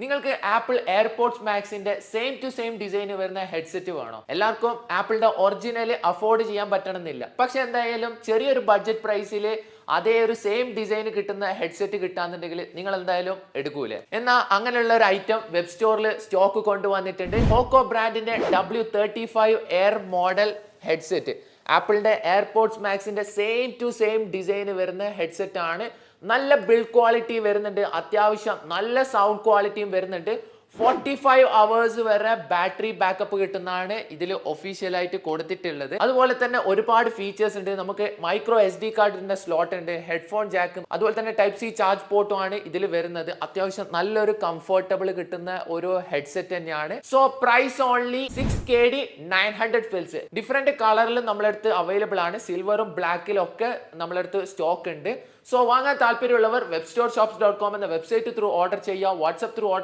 നിങ്ങൾക്ക് Apple AirPods മാക്സിന്റെ same to same design വരുന്ന ഹെഡ്സെറ്റ് വേണോ? എല്ലാവർക്കും ആപ്പിളിന്റെ ഒറിജിനൽ അഫോർഡ് ചെയ്യാൻ പറ്റണമെന്നില്ല. പക്ഷെ എന്തായാലും ചെറിയൊരു ബഡ്ജറ്റ് പ്രൈസിൽ അതേ ഒരു സെയിം ഡിസൈൻ കിട്ടുന്ന ഹെഡ്സെറ്റ് കിട്ടാന്നുണ്ടെങ്കിൽ നിങ്ങൾ എന്തായാലും എടുക്കൂലേ? എന്നാൽ അങ്ങനെയുള്ള ഒരു ഐറ്റം വെബ് സ്റ്റോറിൽ സ്റ്റോക്ക് കൊണ്ടുവന്നിട്ടുണ്ട്. പോക്കോ ബ്രാൻഡിന്റെ W35 എയർ മോഡൽ ഹെഡ്സെറ്റ്. ആപ്പിളിന്റെ എയർപോർട്സ് മാക്സിന്റെ സെയിം ടു സെയിം ഡിസൈൻ വരുന്ന ഹെഡ്സെറ്റ് ആണ്. നല്ല ബിൽഡ് ക്വാളിറ്റി വരുന്നുണ്ട്, അത്യാവശ്യം നല്ല സൗണ്ട് ക്വാളിറ്റിയും വരുന്നുണ്ട്. 45 അവേഴ്സ് വരെ ബാറ്ററി ബാക്കപ്പ് കിട്ടുന്നതാണ് ഇതിൽ ഒഫീഷ്യലായിട്ട് കൊടുത്തിട്ടുള്ളത്. അതുപോലെ തന്നെ ഒരുപാട് ഫീച്ചേഴ്സ് ഉണ്ട്. നമുക്ക് മൈക്രോ SD കാർഡിന്റെ സ്ലോട്ട് ഉണ്ട്, ഹെഡ്ഫോൺ ജാക്കും, അതുപോലെ തന്നെ Type-C ചാർജ് പോർട്ടും ആണ് ഇതിൽ വരുന്നത്. അത്യാവശ്യം നല്ലൊരു കംഫർട്ടബിൾ കിട്ടുന്ന ഒരു ഹെഡ്സെറ്റ് തന്നെയാണ്. So price only 6KD 900 fils. Different കളറിൽ നമ്മളടുത്ത് അവൈലബിൾ ആണ്. സിൽവറും ബ്ലാക്കിലും ഒക്കെ നമ്മളടുത്ത് സ്റ്റോക്ക് ഉണ്ട്. സോ വാങ്ങാൻ താല്പര്യമുള്ളവർ webstoreshops.com എന്ന വെബ്സൈറ്റ് ത്രൂ ഓർഡർ ചെയ്യുക. WhatsApp through order